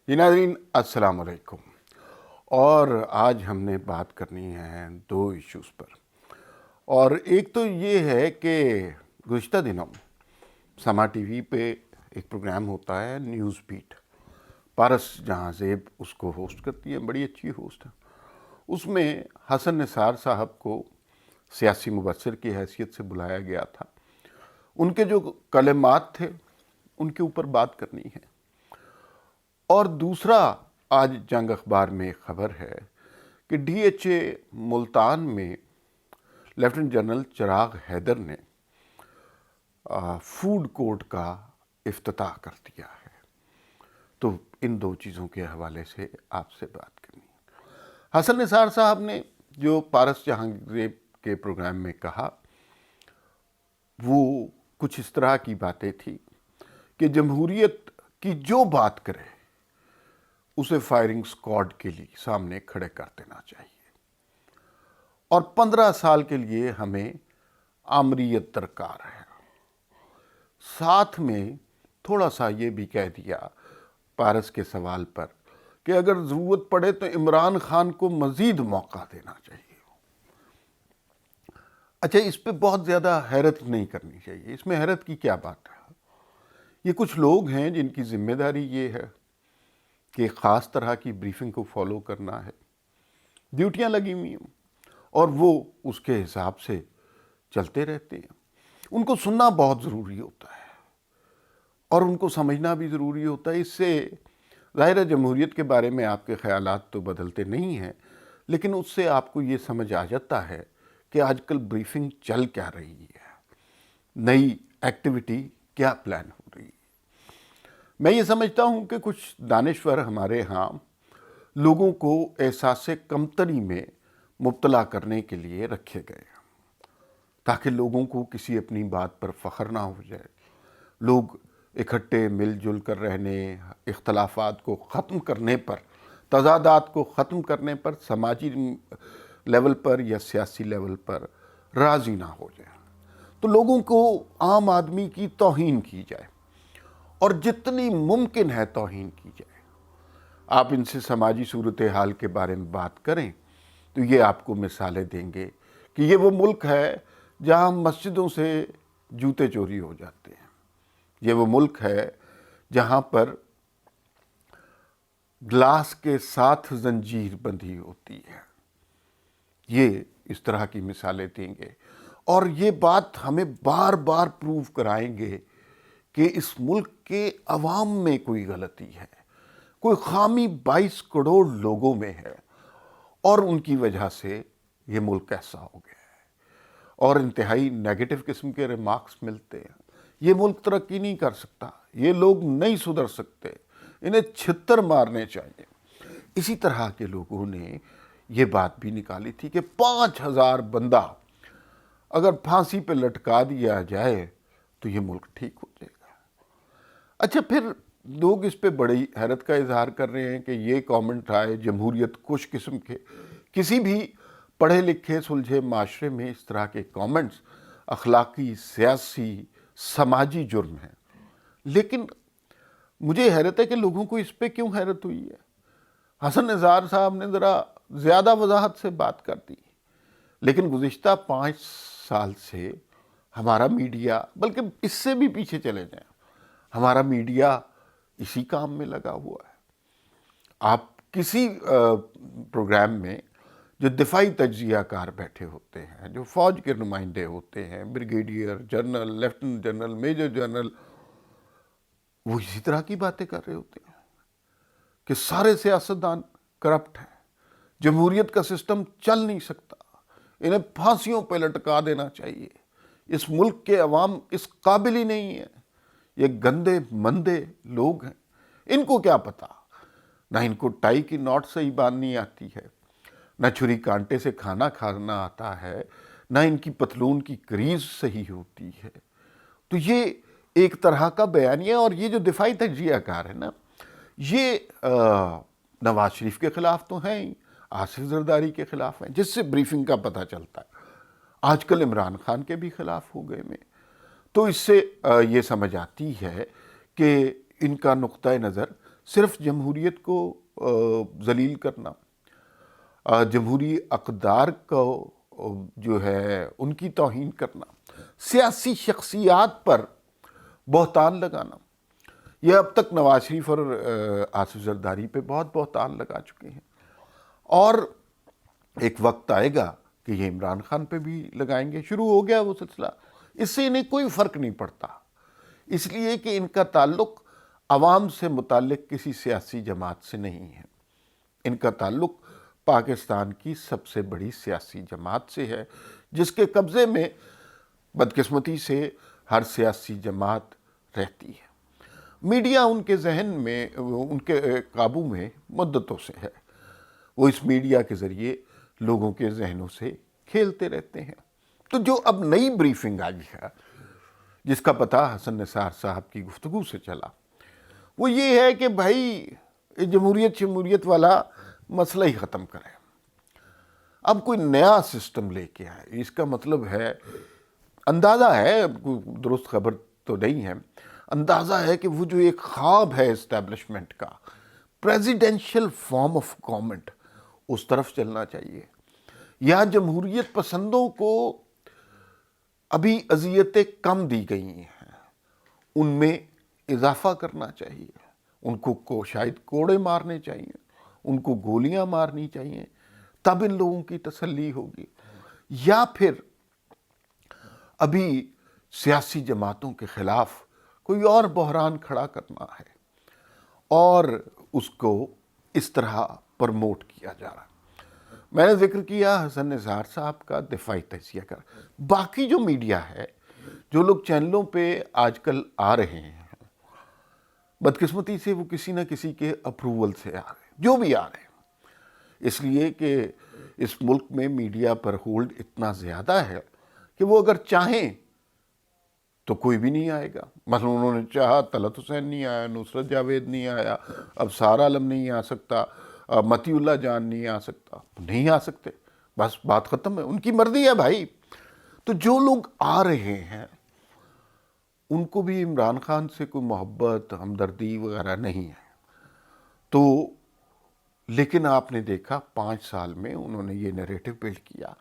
جی ناظرین السلام علیکم. اور آج ہم نے بات کرنی ہے دو ایشوز پر. اور ایک تو یہ ہے کہ گزشتہ دنوں سما ٹی وی پہ ایک پروگرام ہوتا ہے نیوز بیٹ. پارس جہاں زیب اس کو ہوسٹ کرتی ہے، بڑی اچھی ہوسٹ ہے. اس میں حسن نثار صاحب کو سیاسی مبصر کی حیثیت سے بلایا گیا تھا. ان کے جو کلمات تھے ان کے اوپر بات کرنی ہے. اور دوسرا، آج جنگ اخبار میں ایک خبر ہے کہ ڈی ایچ اے ملتان میں لیفٹیننٹ جنرل چراغ حیدر نے فوڈ کورٹ کا افتتاح کر دیا ہے. تو ان دو چیزوں کے حوالے سے آپ سے بات کرنی ہے. حسن نثار صاحب نے جو پارس جہاں زیب کے پروگرام میں کہا وہ کچھ اس طرح کی باتیں تھی کہ جمہوریت کی جو بات کرے اسے فائرنگ سکواڈ کے لیے سامنے کھڑے کر دینا چاہیے، اور 15 سال کے لیے ہمیں آمریت درکار ہے. ساتھ میں تھوڑا سا یہ بھی کہہ دیا پارس کے سوال پر کہ اگر ضرورت پڑے تو عمران خان کو مزید موقع دینا چاہیے. اچھا، اس پہ بہت زیادہ حیرت نہیں کرنی چاہیے. اس میں حیرت کی کیا بات ہے؟ یہ کچھ لوگ ہیں جن کی ذمہ داری یہ ہے کہ ایک خاص طرح کی بریفنگ کو فالو کرنا ہے. ڈیوٹیاں لگی ہوئی ہیں اور وہ اس کے حساب سے چلتے رہتے ہیں. ان کو سننا بہت ضروری ہوتا ہے اور ان کو سمجھنا بھی ضروری ہوتا ہے. اس سے ظاہر ہے جمہوریت کے بارے میں آپ کے خیالات تو بدلتے نہیں ہیں، لیکن اس سے آپ کو یہ سمجھ آ جاتا ہے کہ آج کل بریفنگ چل کیا رہی ہے، نئی ایکٹیویٹی کیا پلان ہو رہی ہے. میں یہ سمجھتا ہوں کہ کچھ دانشور ہمارے ہاں لوگوں کو احساس کمتری میں مبتلا کرنے کے لیے رکھے گئے ہیں تاکہ لوگوں کو کسی اپنی بات پر فخر نہ ہو جائے. لوگ اکٹھے مل جل کر رہنے، اختلافات کو ختم کرنے پر، تضادات کو ختم کرنے پر سماجی لیول پر یا سیاسی لیول پر راضی نہ ہو جائے. تو لوگوں کو عام آدمی کی توہین کی جائے اور جتنی ممکن ہے توہین کی جائے. آپ ان سے سماجی صورتحال کے بارے میں بات کریں تو یہ آپ کو مثالیں دیں گے کہ یہ وہ ملک ہے جہاں مسجدوں سے جوتے چوری ہو جاتے ہیں. یہ وہ ملک ہے جہاں پر گلاس کے ساتھ زنجیر بندھی ہوتی ہے. یہ اس طرح کی مثالیں دیں گے اور یہ بات ہمیں بار بار پروو کرائیں گے کہ اس ملک کے عوام میں کوئی غلطی ہے، کوئی خامی 22 کروڑ لوگوں میں ہے اور ان کی وجہ سے یہ ملک ایسا ہو گیا ہے. اور انتہائی نیگیٹو قسم کے ریمارکس ملتے ہیں. یہ ملک ترقی نہیں کر سکتا، یہ لوگ نہیں سدھر سکتے، انہیں چھتر مارنے چاہیے. اسی طرح کے لوگوں نے یہ بات بھی نکالی تھی کہ 5000 بندہ اگر پھانسی پہ لٹکا دیا جائے تو یہ ملک ٹھیک ہو جائے گا. اچھا، پھر لوگ اس پہ بڑی حیرت کا اظہار کر رہے ہیں کہ یہ کامنٹ آئے جمہوریت کش قسم کے. کسی بھی پڑھے لکھے سلجھے معاشرے میں اس طرح کے کامنٹس اخلاقی، سیاسی، سماجی جرم ہیں. لیکن مجھے حیرت ہے کہ لوگوں کو اس پہ کیوں حیرت ہوئی ہے. حسن نثار صاحب نے ذرا زیادہ وضاحت سے بات کر دی، لیکن گزشتہ 5 سال سے ہمارا میڈیا، بلکہ اس سے بھی پیچھے چلے جائیں، ہمارا میڈیا اسی کام میں لگا ہوا ہے. آپ کسی پروگرام میں جو دفاعی تجزیہ کار بیٹھے ہوتے ہیں، جو فوج کے نمائندے ہوتے ہیں، brigadier general, lieutenant general, major general, وہ اسی طرح کی باتیں کر رہے ہوتے ہیں کہ سارے سیاستدان کرپٹ ہیں، جمہوریت کا سسٹم چل نہیں سکتا، انہیں پھانسیوں پہ لٹکا دینا چاہیے، اس ملک کے عوام اس قابل ہی نہیں ہے، یہ گندے مندے لوگ ہیں، ان کو کیا پتا. نہ ان کو ٹائی کی ناٹ صحیح باندھنی آتی ہے، نہ چھری کانٹے سے کھانا کھانا آتا ہے، نہ ان کی پتلون کی کریز صحیح ہوتی ہے. تو یہ ایک طرح کا بیانیہ. اور یہ جو دفاعی تجزیہ کار ہے نا، یہ نواز شریف کے خلاف تو ہیں ہی، آصف زرداری کے خلاف ہیں جس سے بریفنگ کا پتہ چلتا ہے، آج کل عمران خان کے بھی خلاف ہو گئے میں. تو اس سے یہ سمجھ آتی ہے کہ ان کا نقطہ نظر صرف جمہوریت کو ذلیل کرنا، جمہوری اقدار کو جو ہے ان کی توہین کرنا، سیاسی شخصیات پر بہتان لگانا. یہ اب تک نواز شریف اور آصف زرداری پہ بہت بہتان لگا چکے ہیں، اور ایک وقت آئے گا کہ یہ عمران خان پہ بھی لگائیں گے. شروع ہو گیا وہ سلسلہ. اس سے انہیں کوئی فرق نہیں پڑتا، اس لیے کہ ان کا تعلق عوام سے متعلق کسی سیاسی جماعت سے نہیں ہے. ان کا تعلق پاکستان کی سب سے بڑی سیاسی جماعت سے ہے، جس کے قبضے میں بدقسمتی سے ہر سیاسی جماعت رہتی ہے. میڈیا ان کے ذہن میں، ان کے قابو میں مدتوں سے ہے. وہ اس میڈیا کے ذریعے لوگوں کے ذہنوں سے کھیلتے رہتے ہیں. تو جو اب نئی بریفنگ آئی ہے، جس کا پتہ حسن نثار صاحب کی گفتگو سے چلا، وہ یہ ہے کہ بھائی یہ جمہوریت والا مسئلہ ہی ختم کریں. اب کوئی نیا سسٹم لے کے آئے. اس کا مطلب ہے، اندازہ ہے، کوئی درست خبر تو نہیں ہے، اندازہ ہے کہ وہ جو ایک خواب ہے اسٹیبلشمنٹ کا، پریزیڈینشل فارم آف گورنمنٹ، اس طرف چلنا چاہیے. یہاں جمہوریت پسندوں کو ابھی اذیتیں کم دی گئی ہیں، ان میں اضافہ کرنا چاہیے. ان کو شاید کوڑے مارنے چاہیے، ان کو گولیاں مارنی چاہیے، تب ان لوگوں کی تسلی ہوگی. یا پھر ابھی سیاسی جماعتوں کے خلاف کوئی اور بحران کھڑا کرنا ہے، اور اس کو اس طرح پرموٹ کیا جا رہا ہے. میں نے ذکر کیا حسن نثار صاحب کا دفاعی تجزیہ کر. باقی جو میڈیا ہے، جو لوگ چینلوں پہ آج کل آ رہے ہیں، بدقسمتی سے وہ کسی نہ کسی کے اپروول سے آ رہے ہیں، جو بھی آ رہے ہیں. اس لیے کہ اس ملک میں میڈیا پر ہولڈ اتنا زیادہ ہے کہ وہ اگر چاہیں تو کوئی بھی نہیں آئے گا. مثلا انہوں نے چاہا طلعت حسین نہیں آیا، نصرت جاوید نہیں آیا، اب سارا عالم نہیں آ سکتا، متی اللہ جان نہیں آ سکتا، نہیں آ سکتے، بس بات ختم ہے. ان کی مرضی ہے بھائی. تو جو لوگ آ رہے ہیں ان کو بھی عمران خان سے کوئی محبت، ہمدردی وغیرہ نہیں ہے. تو لیکن آپ نے دیکھا 5 سال میں انہوں نے یہ نیریٹو بلڈ کیا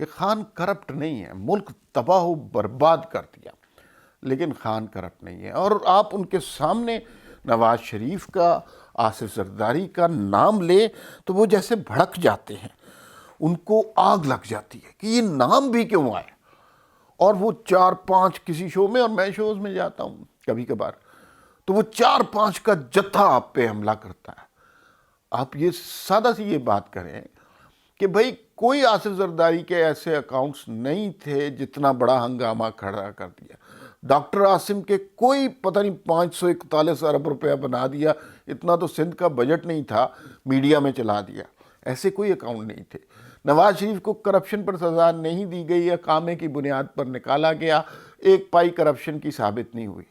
کہ خان کرپٹ نہیں ہے، ملک تباہ و برباد کر دیا، لیکن خان کرپٹ نہیں ہے. اور آپ ان کے سامنے نواز شریف کا، آصف زرداری کا نام لے تو وہ جیسے بھڑک جاتے ہیں، ان کو آگ لگ جاتی ہے کہ یہ نام بھی کیوں آئے. اور وہ 4-5 کسی شو میں، اور میں شوز میں جاتا ہوں کبھی کبھار، تو وہ 4-5 کا جتھا آپ پہ حملہ کرتا ہے. آپ یہ سادہ سی یہ بات کریں کہ بھئی کوئی آصف زرداری کے ایسے اکاؤنٹس نہیں تھے جتنا بڑا ہنگامہ کھڑا کر دیا. ڈاکٹر عاصم کے کوئی پتہ نہیں 541 ارب روپیہ بنا دیا، اتنا تو سندھ کا بجٹ نہیں تھا، میڈیا میں چلا دیا. ایسے کوئی اکاؤنٹ نہیں تھے. نواز شریف کو کرپشن پر سزا نہیں دی گئی، اقامے کی بنیاد پر نکالا گیا، ایک پائی کرپشن کی ثابت نہیں ہوئی.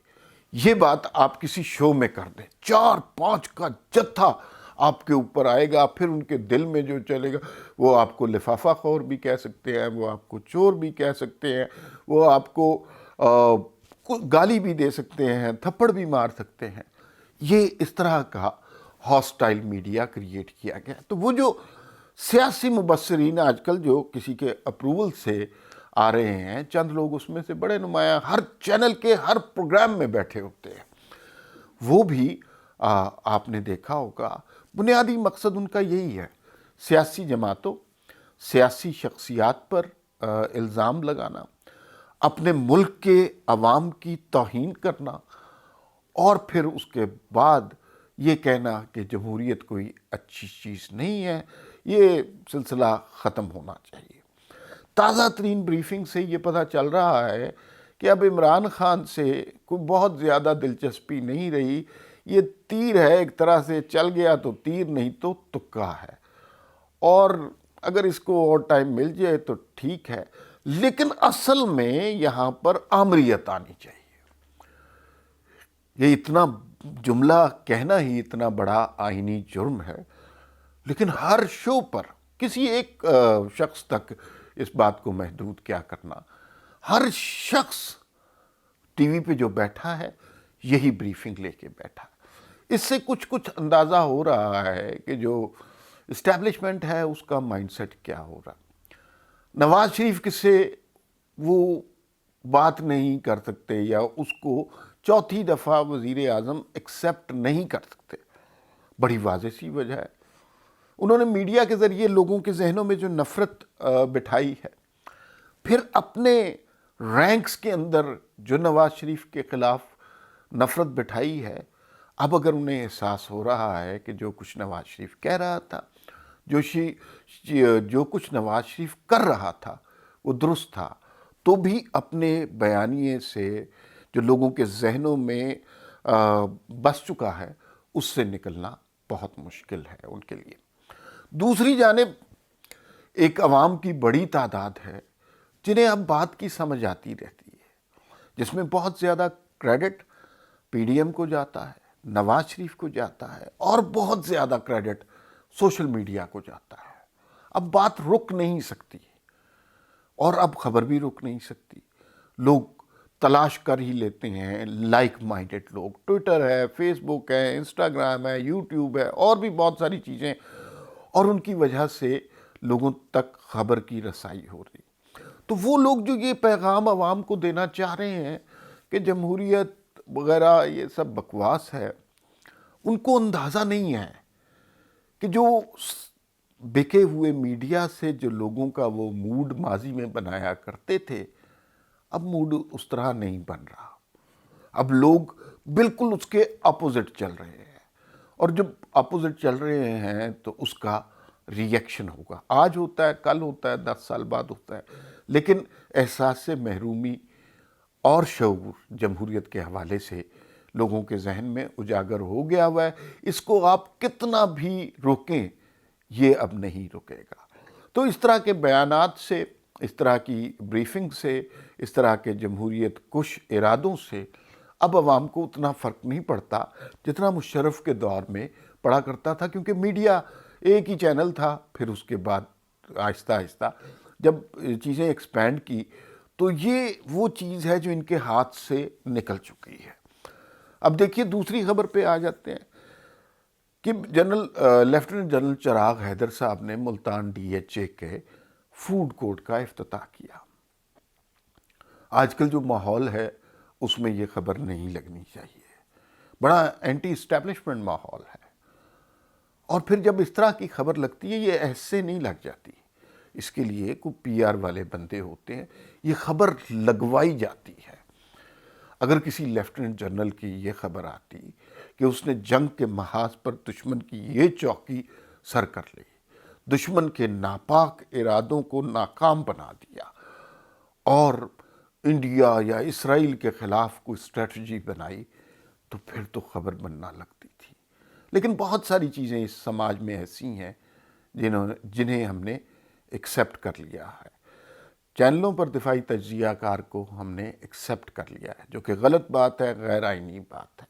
یہ بات آپ کسی شو میں کر دیں، 4-5 کا جتھا آپ کے اوپر آئے گا. پھر ان کے دل میں جو چلے گا، وہ آپ کو لفافہ خور بھی کہہ سکتے ہیں، وہ آپ کو چور بھی کہہ سکتے ہیں، وہ آپ کو گالی بھی دے سکتے ہیں، تھپڑ بھی مار سکتے ہیں. یہ اس طرح کا ہاسٹائل میڈیا کریٹ کیا گیا. تو وہ جو سیاسی مبصرین آج کل جو کسی کے اپروول سے آ رہے ہیں، چند لوگ اس میں سے بڑے نمایاں ہر چینل کے ہر پروگرام میں بیٹھے ہوتے ہیں، وہ بھی آپ نے دیکھا ہوگا بنیادی مقصد ان کا یہی ہے، سیاسی جماعتوں، سیاسی شخصیات پر الزام لگانا، اپنے ملک کے عوام کی توہین کرنا، اور پھر اس کے بعد یہ کہنا کہ جمہوریت کوئی اچھی چیز نہیں ہے. یہ سلسلہ ختم ہونا چاہیے. تازہ ترین بریفنگ سے یہ پتہ چل رہا ہے کہ اب عمران خان سے کوئی بہت زیادہ دلچسپی نہیں رہی. یہ تیر ہے، ایک طرح سے چل گیا تو تیر، نہیں تو تکا ہے. اور اگر اس کو اور ٹائم مل جائے تو ٹھیک ہے، لیکن اصل میں یہاں پر آمریت آنی چاہیے. یہ اتنا جملہ کہنا ہی اتنا بڑا آئینی جرم ہے، لیکن ہر شو پر کسی ایک شخص تک اس بات کو محدود کیا کرنا. ہر شخص ٹی وی پہ جو بیٹھا ہے یہی بریفنگ لے کے بیٹھا. اس سے کچھ کچھ اندازہ ہو رہا ہے کہ جو اسٹیبلشمنٹ ہے اس کا مائنڈ سیٹ کیا ہو رہا. نواز شریف کس سے وہ بات نہیں کر سکتے یا اس کو چوتھی دفعہ وزیر اعظم ایکسیپٹ نہیں کر سکتے. بڑی واضح سی وجہ ہے، انہوں نے میڈیا کے ذریعے لوگوں کے ذہنوں میں جو نفرت بٹھائی ہے، پھر اپنے رینکس کے اندر جو نواز شریف کے خلاف نفرت بٹھائی ہے. اب اگر انہیں احساس ہو رہا ہے کہ جو کچھ نواز شریف کہہ رہا تھا، جو کچھ نواز شریف کر رہا تھا وہ درست تھا، تو بھی اپنے بیانیے سے جو لوگوں کے ذہنوں میں بس چکا ہے اس سے نکلنا بہت مشکل ہے ان کے لیے. دوسری جانب ایک عوام کی بڑی تعداد ہے جنہیں اب بات کی سمجھ آتی رہتی ہے، جس میں بہت زیادہ کریڈٹ پی ڈی ایم کو جاتا ہے، نواز شریف کو جاتا ہے، اور بہت زیادہ کریڈٹ سوشل میڈیا کو جاتا ہے. اب بات رک نہیں سکتی اور اب خبر بھی رک نہیں سکتی. لوگ تلاش کر ہی لیتے ہیں، لائک مائنڈڈ لوگ، ٹویٹر ہے، فیس بک ہے، انسٹاگرام ہے، یوٹیوب ہے، اور بھی بہت ساری چیزیں، اور ان کی وجہ سے لوگوں تک خبر کی رسائی ہو رہی. تو وہ لوگ جو یہ پیغام عوام کو دینا چاہ رہے ہیں کہ جمہوریت وغیرہ یہ سب بکواس ہے، ان کو اندازہ نہیں ہے کہ جو بکے ہوئے میڈیا سے جو لوگوں کا وہ موڈ ماضی میں بنایا کرتے تھے، اب موڈ اس طرح نہیں بن رہا. اب لوگ بالکل اس کے اپوزٹ چل رہے ہیں، اور جب اپوزٹ چل رہے ہیں تو اس کا ری ایکشن ہوگا. آج ہوتا ہے، کل ہوتا ہے، 10 سال بعد ہوتا ہے، لیکن احساس سے محرومی اور شعور جمہوریت کے حوالے سے لوگوں کے ذہن میں اجاگر ہو گیا ہوا ہے. اس کو آپ کتنا بھی روکیں یہ اب نہیں رکے گا. تو اس طرح کے بیانات سے، اس طرح کی بریفنگ سے، اس طرح کے جمہوریت کش ارادوں سے اب عوام کو اتنا فرق نہیں پڑتا جتنا مشرف کے دور میں پڑا کرتا تھا، کیونکہ میڈیا ایک ہی چینل تھا. پھر اس کے بعد آہستہ آہستہ جب چیزیں ایکسپینڈ کی تو یہ وہ چیز ہے جو ان کے ہاتھ سے نکل چکی ہے. اب دیکھیے دوسری خبر پہ آ جاتے ہیں کہ لیفٹیننٹ جنرل چراغ حیدر صاحب نے ملتان ڈی ایچ اے کے فوڈ کورٹ کا افتتاح کیا. آج کل جو ماحول ہے اس میں یہ خبر نہیں لگنی چاہیے، بڑا اینٹی اسٹیبلشمنٹ ماحول ہے. اور پھر جب اس طرح کی خبر لگتی ہے یہ ایسے نہیں لگ جاتی، اس کے لیے کوئی پی آر والے بندے ہوتے ہیں، یہ خبر لگوائی جاتی ہے. اگر کسی لیفٹیننٹ جنرل کی یہ خبر آتی کہ اس نے جنگ کے محاذ پر دشمن کی یہ چوکی سر کر لی، دشمن کے ناپاک ارادوں کو ناکام بنا دیا، اور انڈیا یا اسرائیل کے خلاف کوئی اسٹریٹجی بنائی، تو پھر تو خبر بننا لگتی تھی. لیکن بہت ساری چیزیں اس سماج میں ایسی ہیں جنہیں ہم نے ایکسیپٹ کر لیا ہے. چینلوں پر دفاعی تجزیہ کار کو ہم نے ایکسیپٹ کر لیا ہے، جو کہ غلط بات ہے، غیر آئینی بات ہے.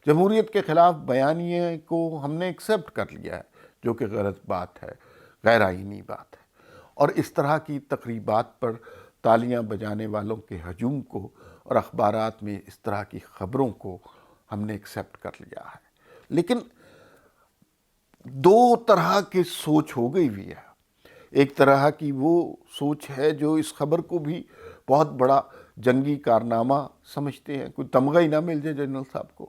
جمہوریت کے خلاف بیانیے کو ہم نے ایکسیپٹ کر لیا ہے، جو کہ غلط بات ہے، غیر آئینی بات ہے. اور اس طرح کی تقریبات پر تالیاں بجانے والوں کے ہجوم کو اور اخبارات میں اس طرح کی خبروں کو ہم نے ایکسیپٹ کر لیا ہے. لیکن دو طرح کی سوچ ہو گئی ہوئی ہے. ایک طرح کی وہ سوچ ہے جو اس خبر کو بھی بہت بڑا جنگی کارنامہ سمجھتے ہیں، کوئی تمغہ ہی نہ مل جائے جنرل صاحب کو.